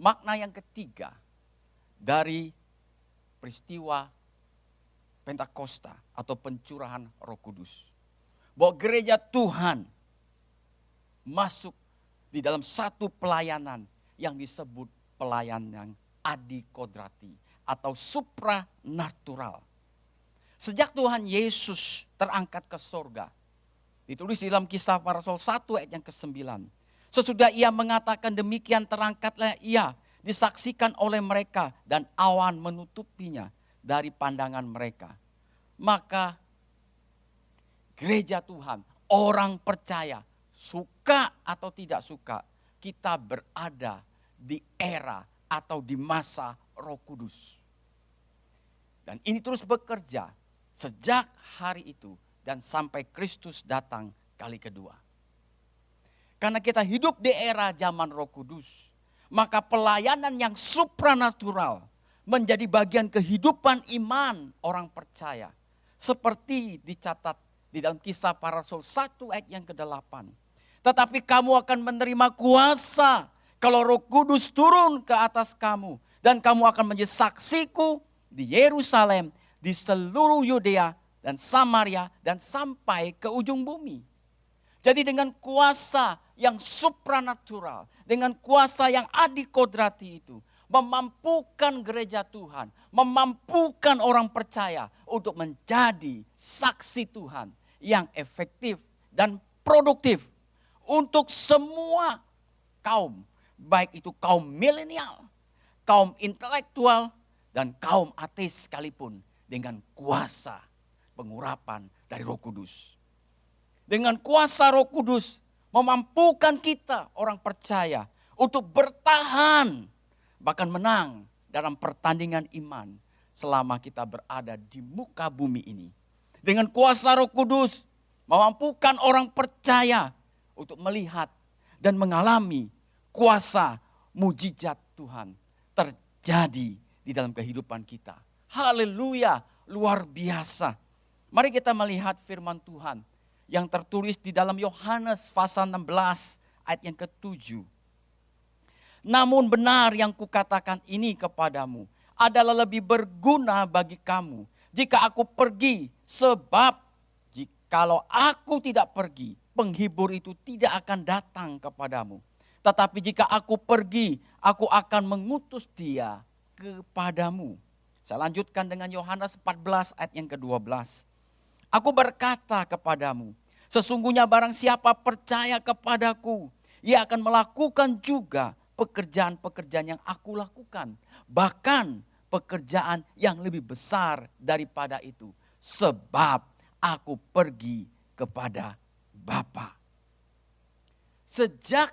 Makna yang ketiga dari peristiwa Pentakosta atau pencurahan Roh Kudus. Bahwa gereja Tuhan masuk di dalam satu pelayanan yang disebut pelayanan adikodrati atau supranatural. Sejak Tuhan Yesus terangkat ke sorga, ditulis di dalam Kisah Para Rasul 1 ayat yang ke-9. Sesudah ia mengatakan demikian terangkatlah ia, disaksikan oleh mereka dan awan menutupinya dari pandangan mereka. Maka gereja Tuhan, orang percaya, suka atau tidak suka, kita berada di era atau di masa Roh Kudus. Dan ini terus bekerja sejak hari itu dan sampai Kristus datang kali kedua. Karena kita hidup di era zaman Roh Kudus, maka pelayanan yang supranatural menjadi bagian kehidupan iman orang percaya. Seperti dicatat di dalam Kisah Para Rasul 1 ayat yang ke-8. Tetapi kamu akan menerima kuasa kalau Roh Kudus turun ke atas kamu. Dan kamu akan menjadi saksiku di Yerusalem, di seluruh Yudea dan Samaria dan sampai ke ujung bumi. Jadi dengan kuasa yang supranatural, dengan kuasa yang adikodrati itu, memampukan gereja Tuhan, memampukan orang percaya untuk menjadi saksi Tuhan yang efektif dan produktif untuk semua kaum, baik itu kaum milenial, kaum intelektual, dan kaum ateis sekalipun, dengan kuasa pengurapan dari Roh Kudus. Dengan kuasa Roh Kudus memampukan kita orang percaya untuk bertahan, bahkan menang dalam pertandingan iman selama kita berada di muka bumi ini. Dengan kuasa Roh Kudus memampukan orang percaya untuk melihat dan mengalami kuasa mujizat Tuhan terjadi di dalam kehidupan kita. Haleluya, luar biasa. Mari kita melihat firman Tuhan yang tertulis di dalam Yohanes pasal 16 ayat yang ke-7. Namun benar yang kukatakan ini kepadamu adalah lebih berguna bagi kamu jika aku pergi, sebab jikalau aku tidak pergi, penghibur itu tidak akan datang kepadamu. Tetapi jika aku pergi, aku akan mengutus dia kepadamu. Saya lanjutkan dengan Yohanes 14 ayat yang ke-12. Aku berkata kepadamu, sesungguhnya barang siapa percaya kepadaku, ia akan melakukan juga pekerjaan-pekerjaan yang aku lakukan. Bahkan pekerjaan yang lebih besar daripada itu. Sebab aku pergi kepada Bapa. Sejak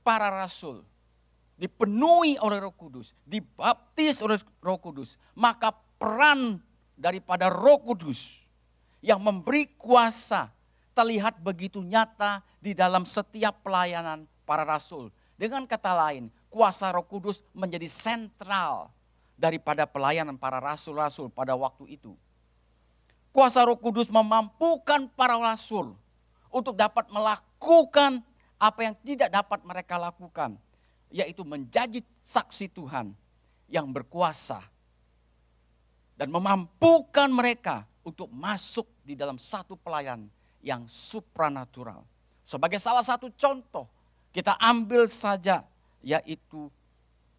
para rasul dipenuhi oleh Roh Kudus, dibaptis oleh Roh Kudus, maka peran daripada Roh Kudus yang memberi kuasa terlihat begitu nyata di dalam setiap pelayanan para rasul. Dengan kata lain, kuasa Roh Kudus menjadi sentral daripada pelayanan para rasul-rasul pada waktu itu. Kuasa Roh Kudus memampukan para rasul untuk dapat melakukan apa yang tidak dapat mereka lakukan, yaitu menjadi saksi Tuhan yang berkuasa dan memampukan mereka untuk masuk di dalam satu pelayanan yang supranatural. Sebagai salah satu contoh, kita ambil saja yaitu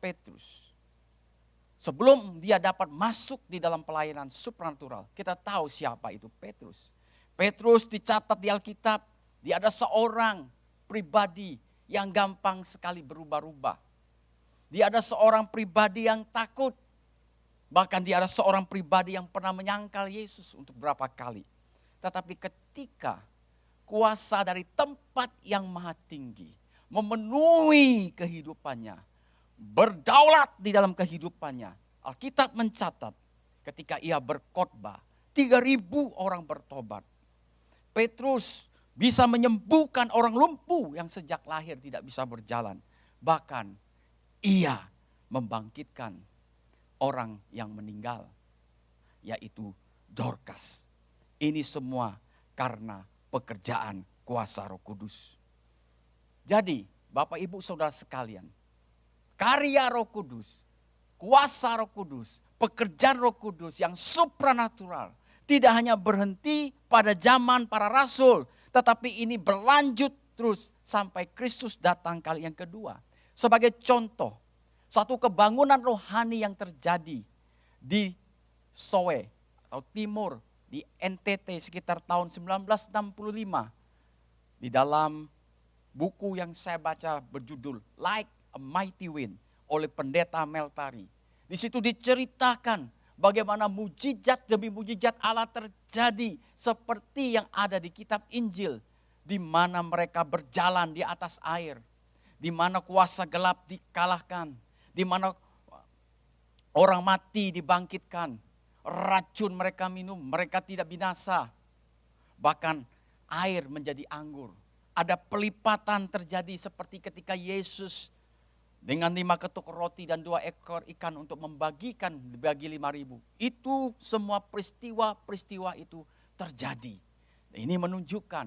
Petrus. Sebelum dia dapat masuk di dalam pelayanan supranatural, kita tahu siapa itu Petrus. Petrus dicatat di Alkitab, dia ada seorang pribadi yang gampang sekali berubah-ubah. Dia ada seorang pribadi yang takut. Bahkan dia ada seorang pribadi yang pernah menyangkal Yesus untuk berapa kali. Tetapi ketika kuasa dari tempat yang maha tinggi memenuhi kehidupannya, berdaulat di dalam kehidupannya, Alkitab mencatat ketika ia berkhotbah, 3.000 orang bertobat. Petrus bisa menyembuhkan orang lumpuh yang sejak lahir tidak bisa berjalan. Bahkan ia membangkitkan orang yang meninggal, yaitu Dorcas. Ini semua karena pekerjaan kuasa Roh Kudus. Jadi Bapak Ibu Saudara sekalian, karya Roh Kudus, kuasa Roh Kudus, pekerjaan Roh Kudus yang supranatural. Tidak hanya berhenti pada zaman para rasul, tetapi ini berlanjut terus sampai Kristus datang kali yang kedua. Sebagai contoh, satu kebangunan rohani yang terjadi di Sowe atau Timur, di NTT sekitar tahun 1965. Di dalam buku yang saya baca berjudul Like a Mighty Wind oleh pendeta Meltari. Di situ diceritakan bagaimana mujizat demi mujizat Allah terjadi seperti yang ada di kitab Injil. Di mana mereka berjalan di atas air. Di mana kuasa gelap dikalahkan. Di mana orang mati dibangkitkan. Racun mereka minum, mereka tidak binasa. Bahkan air menjadi anggur. Ada pelipatan terjadi seperti ketika Yesus dengan 5 ketuk roti dan 2 ekor ikan untuk membagikan bagi 5.000. Itu semua peristiwa-peristiwa itu terjadi. Ini menunjukkan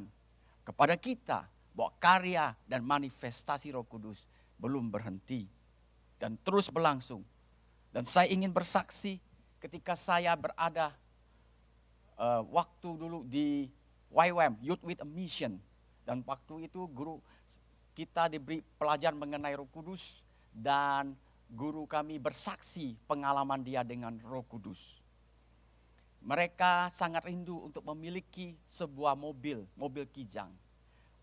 kepada kita bahwa karya dan manifestasi Roh Kudus belum berhenti dan terus berlangsung. Dan saya ingin bersaksi ketika saya berada waktu dulu di YWAM, Youth with a Mission. Dan waktu itu guru kita diberi pelajaran mengenai Roh Kudus. Dan guru kami bersaksi pengalaman dia dengan Roh Kudus. Mereka sangat rindu untuk memiliki sebuah mobil kijang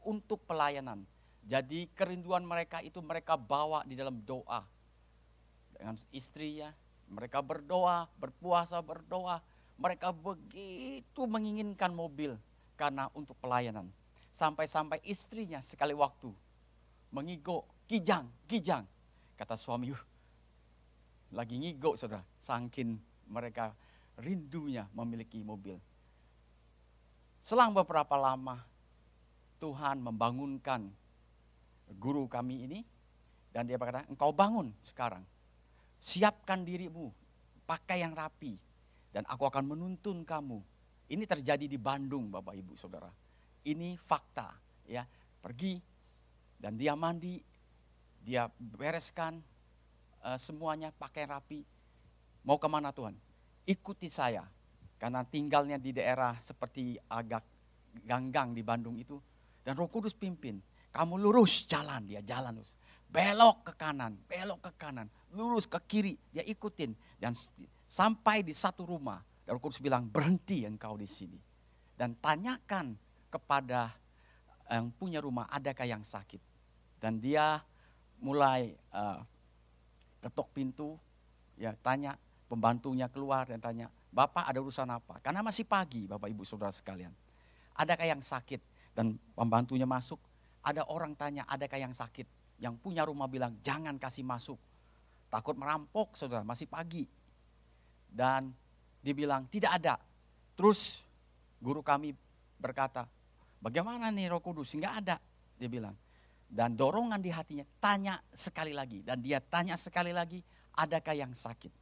untuk pelayanan. Jadi kerinduan mereka itu mereka bawa di dalam doa. Dengan istrinya, mereka berdoa, berpuasa, berdoa. Mereka begitu menginginkan mobil karena untuk pelayanan. Sampai-sampai istrinya sekali waktu mengigo, kijang. Kata suami, lagi ngigo saudara, saking mereka rindunya memiliki mobil. Selang beberapa lama, Tuhan membangunkan guru kami ini. Dan dia berkata, engkau bangun sekarang. Siapkan dirimu, pakai yang rapi. Dan aku akan menuntun kamu. Ini terjadi di Bandung Bapak Ibu Saudara. Ini fakta. Ya, pergi dan dia mandi. Dia bereskan semuanya pakai rapi. Mau kemana Tuhan? Ikuti saya. Karena tinggalnya di daerah seperti agak ganggang di Bandung itu. Dan Roh Kudus pimpin. Kamu lurus jalan, dia jalan lurus. Belok ke kanan, lurus ke kiri, dia ikutin. Dan sampai di satu rumah, dan Roh Kudus bilang berhenti engkau di sini. Dan tanyakan kepada yang punya rumah, adakah yang sakit? Dan dia mulai ketok pintu, ya tanya, pembantunya keluar dan tanya, Bapak ada urusan apa? Karena masih pagi Bapak Ibu Saudara sekalian. Adakah yang sakit? Dan pembantunya masuk, ada orang tanya adakah yang sakit? Yang punya rumah bilang jangan kasih masuk. Takut merampok saudara, masih pagi. Dan dibilang tidak ada. Terus guru kami berkata, bagaimana nih Roh Kudus? Enggak ada, dia bilang. Dan dorongan di hatinya, tanya sekali lagi. Dan dia tanya sekali lagi, adakah yang sakit?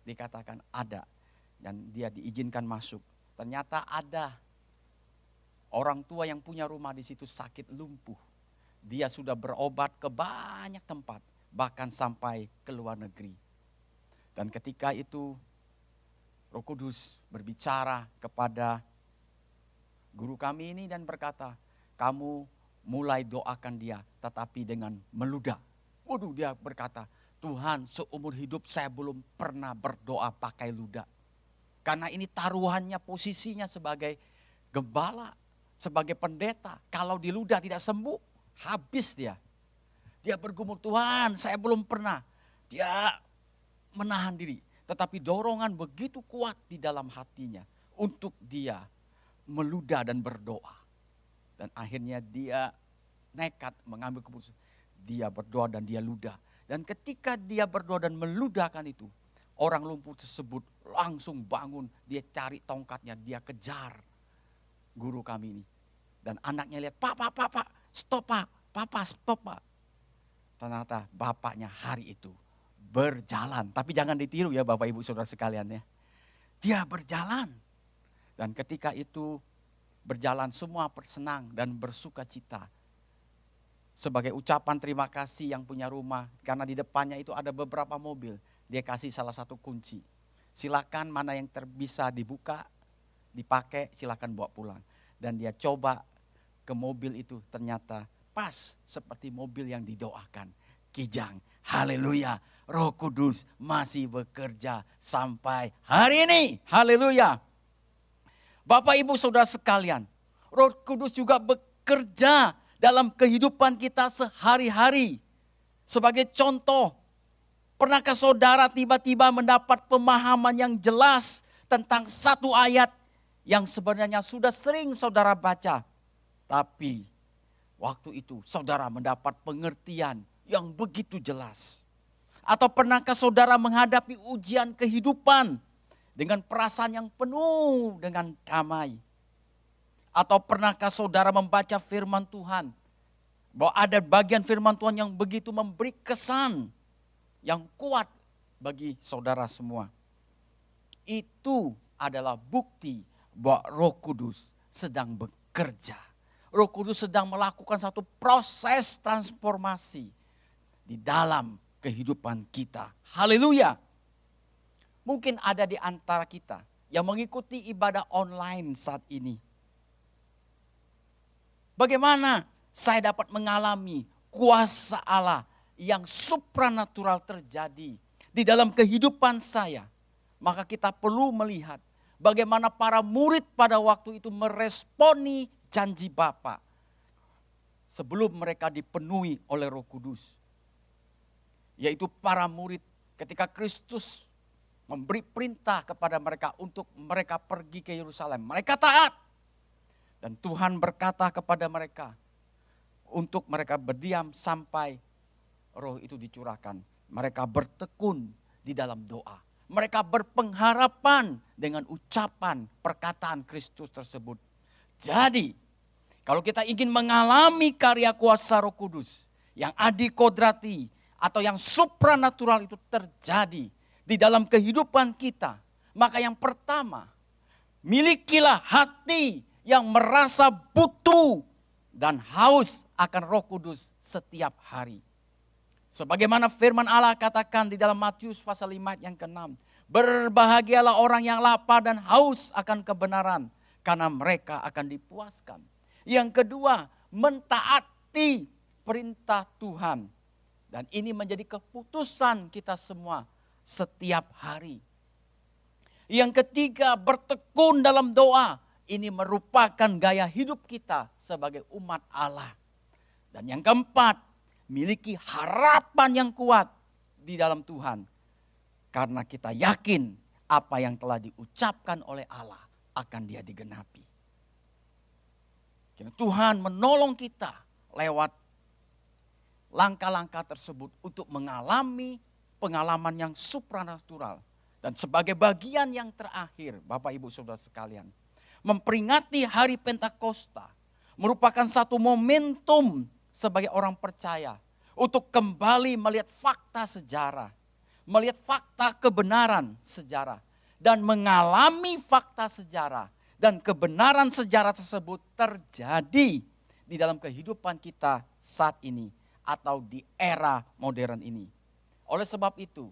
Dikatakan ada. Dan dia diizinkan masuk. Ternyata ada orang tua yang punya rumah di situ sakit lumpuh. Dia sudah berobat ke banyak tempat. Bahkan sampai ke luar negeri. Dan ketika itu Roh Kudus berbicara kepada guru kami ini dan berkata, kamu mulai doakan dia tetapi dengan meludah. Waduh, dia berkata, Tuhan seumur hidup saya belum pernah berdoa pakai ludah. Karena ini taruhannya posisinya sebagai gembala, sebagai pendeta. Kalau di ludah tidak sembuh, habis dia. Dia bergumul, Tuhan saya belum pernah. Dia menahan diri. Tetapi dorongan begitu kuat di dalam hatinya untuk dia meludah dan berdoa. Dan akhirnya dia nekat mengambil keputusan. Dia berdoa dan dia ludah. Dan ketika dia berdoa dan meludahkan itu, orang lumpuh tersebut langsung bangun. Dia cari tongkatnya, dia kejar guru kami ini. Dan anaknya lihat, Pak, stop Pak, Papa stop Pak. Ternyata bapaknya hari itu berjalan. Tapi jangan ditiru ya Bapak Ibu Saudara sekalian ya. Dia berjalan. Dan ketika itu berjalan semua bersenang dan bersuka cita. Sebagai ucapan terima kasih yang punya rumah, karena di depannya itu ada beberapa mobil, dia kasih salah satu kunci. Silakan mana yang bisa dibuka, dipakai, silakan bawa pulang. Dan dia coba ke mobil itu, ternyata pas seperti mobil yang didoakan. Kijang, haleluya, Roh Kudus masih bekerja sampai hari ini, haleluya. Bapak Ibu Saudara sekalian, Roh Kudus juga bekerja dalam kehidupan kita sehari-hari. Sebagai contoh, pernahkah saudara tiba-tiba mendapat pemahaman yang jelas tentang satu ayat yang sebenarnya sudah sering saudara baca. Tapi waktu itu saudara mendapat pengertian yang begitu jelas. Atau pernahkah saudara menghadapi ujian kehidupan dengan perasaan yang penuh dengan damai? Atau pernahkah saudara membaca firman Tuhan, bahwa ada bagian firman Tuhan yang begitu memberi kesan yang kuat bagi saudara semua? Itu adalah bukti bahwa Roh Kudus sedang bekerja. Roh Kudus sedang melakukan satu proses transformasi di dalam kehidupan kita. Haleluya. Mungkin ada di antara kita yang mengikuti ibadah online saat ini. Bagaimana saya dapat mengalami kuasa Allah yang supranatural terjadi di dalam kehidupan saya? Maka kita perlu melihat bagaimana para murid pada waktu itu meresponi janji Bapa sebelum mereka dipenuhi oleh Roh Kudus. Yaitu para murid ketika Kristus memberi perintah kepada mereka untuk mereka pergi ke Yerusalem. Mereka taat. Dan Tuhan berkata kepada mereka untuk mereka berdiam sampai Roh itu dicurahkan. Mereka bertekun di dalam doa. Mereka berpengharapan dengan ucapan perkataan Kristus tersebut. Jadi kalau kita ingin mengalami karya kuasa Roh Kudus yang adikodrati atau yang supranatural itu terjadi di dalam kehidupan kita, maka yang pertama, milikilah hati yang merasa butuh dan haus akan Roh Kudus setiap hari. Sebagaimana firman Allah katakan di dalam Matius pasal 5 yang ke-6. Berbahagialah orang yang lapar dan haus akan kebenaran, karena mereka akan dipuaskan. Yang kedua, mentaati perintah Tuhan. Dan ini menjadi keputusan kita semua setiap hari. Yang ketiga, bertekun dalam doa. Ini merupakan gaya hidup kita sebagai umat Allah. Dan yang keempat, miliki harapan yang kuat di dalam Tuhan. Karena kita yakin apa yang telah diucapkan oleh Allah akan dia digenapi. Karena Tuhan menolong kita lewat langkah-langkah tersebut untuk mengalami pengalaman yang supranatural. Dan sebagai bagian yang terakhir, Bapak Ibu Saudara sekalian, memperingati hari Pentakosta merupakan satu momentum sebagai orang percaya untuk kembali melihat fakta sejarah, melihat fakta kebenaran sejarah, dan mengalami fakta sejarah dan kebenaran sejarah tersebut terjadi di dalam kehidupan kita saat ini atau di era modern ini. Oleh sebab itu,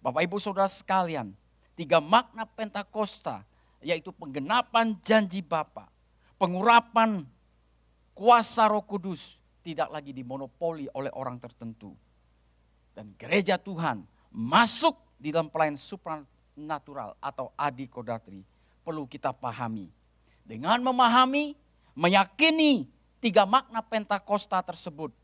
Bapak Ibu Saudara sekalian, 3 makna Pentakosta, yaitu penggenapan janji Bapa, pengurapan kuasa Roh Kudus tidak lagi dimonopoli oleh orang tertentu. Dan gereja Tuhan masuk di dalam pelayanan supranatural atau adikodatri perlu kita pahami. Dengan memahami, meyakini 3 makna Pentakosta tersebut,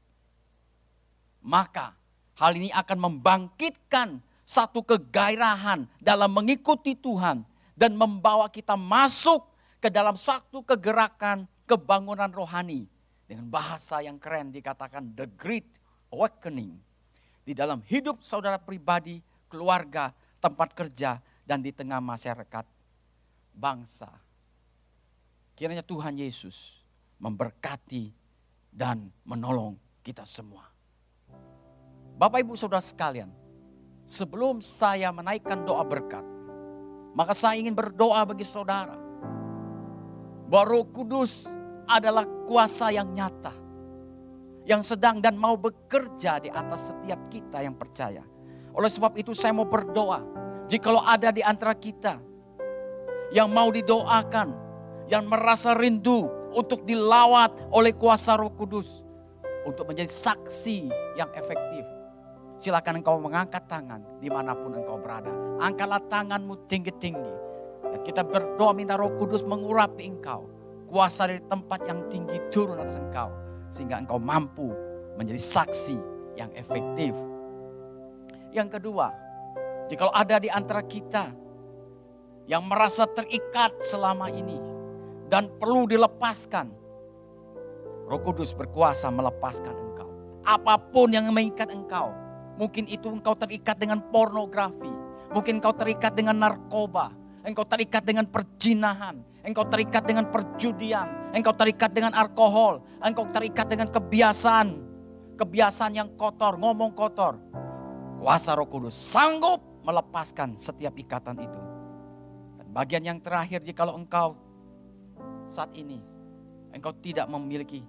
maka hal ini akan membangkitkan satu kegairahan dalam mengikuti Tuhan dan membawa kita masuk ke dalam suatu kegerakan kebangunan rohani. Dengan bahasa yang keren dikatakan the great awakening. Di dalam hidup saudara pribadi, keluarga, tempat kerja, dan di tengah masyarakat bangsa. Kiranya Tuhan Yesus memberkati dan menolong kita semua. Bapak Ibu Saudara sekalian, sebelum saya menaikkan doa berkat, maka saya ingin berdoa bagi saudara bahwa Roh Kudus adalah kuasa yang nyata yang sedang dan mau bekerja di atas setiap kita yang percaya. Oleh sebab itu saya mau berdoa, jikalau ada di antara kita yang mau didoakan, yang merasa rindu untuk dilawat oleh kuasa Roh Kudus, untuk menjadi saksi yang efektif, silakan engkau mengangkat tangan dimanapun engkau berada. Angkatlah tanganmu tinggi-tinggi. Dan kita berdoa minta Roh Kudus mengurapi engkau. Kuasa dari tempat yang tinggi turun atas engkau. Sehingga engkau mampu menjadi saksi yang efektif. Yang kedua, jika ada di antara kita yang merasa terikat selama ini dan perlu dilepaskan, Roh Kudus berkuasa melepaskan engkau. Apapun yang mengikat engkau, mungkin itu engkau terikat dengan pornografi, mungkin engkau terikat dengan narkoba, engkau terikat dengan perzinahan, engkau terikat dengan perjudian, engkau terikat dengan alkohol, engkau terikat dengan kebiasaan yang kotor, ngomong kotor. Kuasa Roh Kudus sanggup melepaskan setiap ikatan itu. Dan bagian yang terakhir, jikalau engkau saat ini engkau tidak memiliki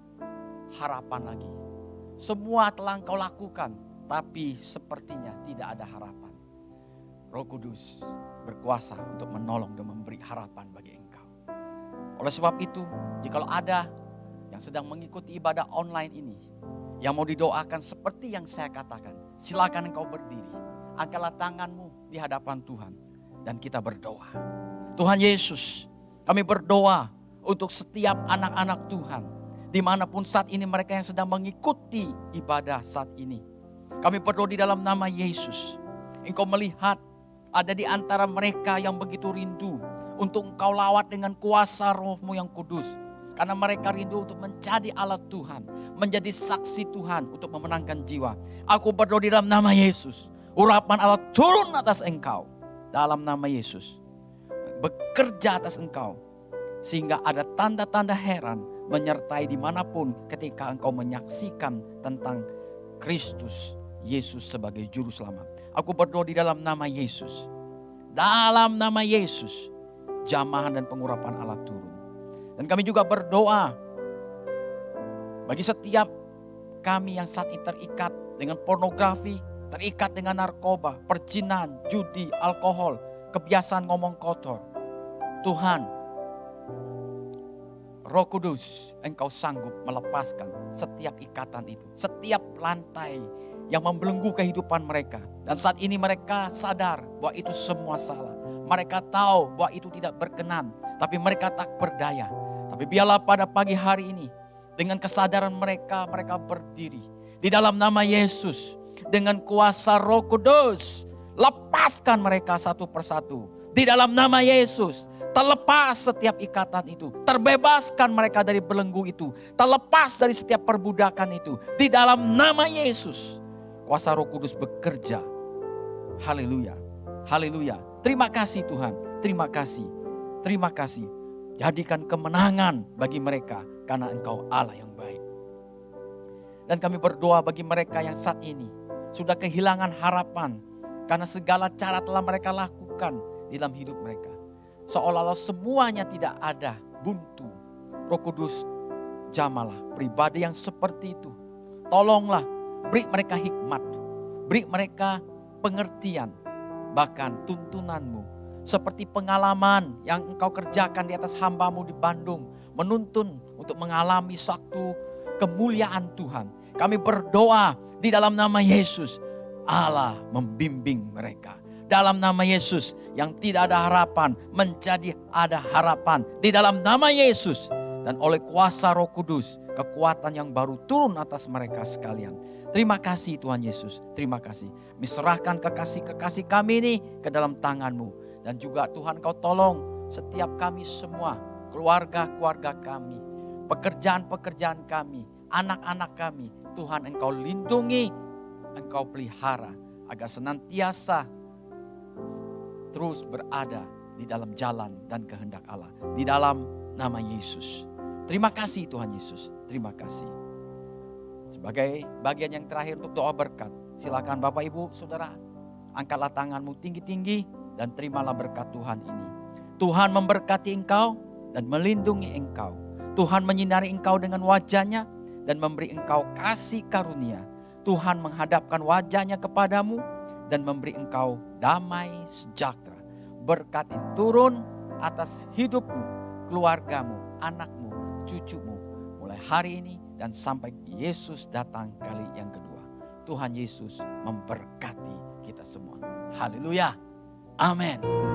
harapan lagi. Semua telah engkau lakukan, tapi sepertinya tidak ada harapan. Roh Kudus berkuasa untuk menolong dan memberi harapan bagi engkau. Oleh sebab itu, jikalau ada yang sedang mengikuti ibadah online ini, yang mau didoakan seperti yang saya katakan, silakan engkau berdiri. Angkatlah tanganmu di hadapan Tuhan dan kita berdoa. Tuhan Yesus, kami berdoa untuk setiap anak-anak Tuhan, dimanapun saat ini mereka yang sedang mengikuti ibadah saat ini. Kami berdoa di dalam nama Yesus. Engkau melihat ada di antara mereka yang begitu rindu untuk engkau lawat dengan kuasa Roh-Mu yang kudus. Karena mereka rindu untuk menjadi alat Tuhan, menjadi saksi Tuhan untuk memenangkan jiwa. Aku berdoa di dalam nama Yesus. Urapan Allah turun atas engkau. Dalam nama Yesus. Bekerja atas engkau. Sehingga ada tanda-tanda heran menyertai dimanapun ketika engkau menyaksikan tentang Kristus Yesus sebagai juru selamat. Aku berdoa di dalam nama Yesus. Dalam nama Yesus, jamahan dan pengurapan Allah turun. Dan kami juga berdoa bagi setiap kami yang saat ini terikat dengan pornografi, terikat dengan narkoba, perzinahan, judi, alkohol, kebiasaan ngomong kotor. Tuhan, Roh Kudus, engkau sanggup melepaskan setiap ikatan itu, setiap lantai yang membelenggu kehidupan mereka. Dan saat ini mereka sadar bahwa itu semua salah. Mereka tahu bahwa itu tidak berkenan, tapi mereka tak berdaya. Tapi biarlah pada pagi hari ini, dengan kesadaran mereka berdiri di dalam nama Yesus. Dengan kuasa Roh Kudus, lepaskan mereka satu persatu. Di dalam nama Yesus, terlepas setiap ikatan itu. Terbebaskan mereka dari belenggu itu. Terlepas dari setiap perbudakan itu. Di dalam nama Yesus, kuasa Roh Kudus bekerja. Haleluya, haleluya. Terima kasih Tuhan, terima kasih, terima kasih. Jadikan kemenangan bagi mereka karena Engkau Allah yang baik. Dan kami berdoa bagi mereka yang saat ini sudah kehilangan harapan karena segala cara telah mereka lakukan di dalam hidup mereka. Seolah-olah semuanya tidak ada, buntu. Roh Kudus, jamalah pribadi yang seperti itu. Tolonglah, beri mereka hikmat, beri mereka pengertian, bahkan tuntunan-Mu. Seperti pengalaman yang Engkau kerjakan di atas hamba-Mu di Bandung. Menuntun untuk mengalami satu kemuliaan Tuhan. Kami berdoa di dalam nama Yesus. Allah membimbing mereka. Dalam nama Yesus yang tidak ada harapan menjadi ada harapan. Di dalam nama Yesus. Dan oleh kuasa Roh Kudus, kekuatan yang baru turun atas mereka sekalian. Terima kasih Tuhan Yesus. Terima kasih. Serahkan kekasih-kekasih kami ini ke dalam tangan-Mu. Dan juga Tuhan Kau tolong setiap kami semua, keluarga-keluarga kami, pekerjaan-pekerjaan kami, anak-anak kami. Tuhan Engkau lindungi, Engkau pelihara agar senantiasa terus berada di dalam jalan dan kehendak Allah. Di dalam nama Yesus. Terima kasih Tuhan Yesus, terima kasih. Sebagai bagian yang terakhir untuk doa berkat, silakan Bapak Ibu Saudara, angkatlah tanganmu tinggi-tinggi. Dan terimalah berkat Tuhan ini. Tuhan memberkati engkau dan melindungi engkau. Tuhan menyinari engkau dengan wajah-Nya dan memberi engkau kasih karunia. Tuhan menghadapkan wajahnya kepadamu dan memberi engkau damai sejahtera. Berkat ini turun atas hidupmu, keluargamu, anakmu, cucumu. Mulai hari ini dan sampai Yesus datang kali yang kedua. Tuhan Yesus memberkati kita semua. Haleluya. Amin.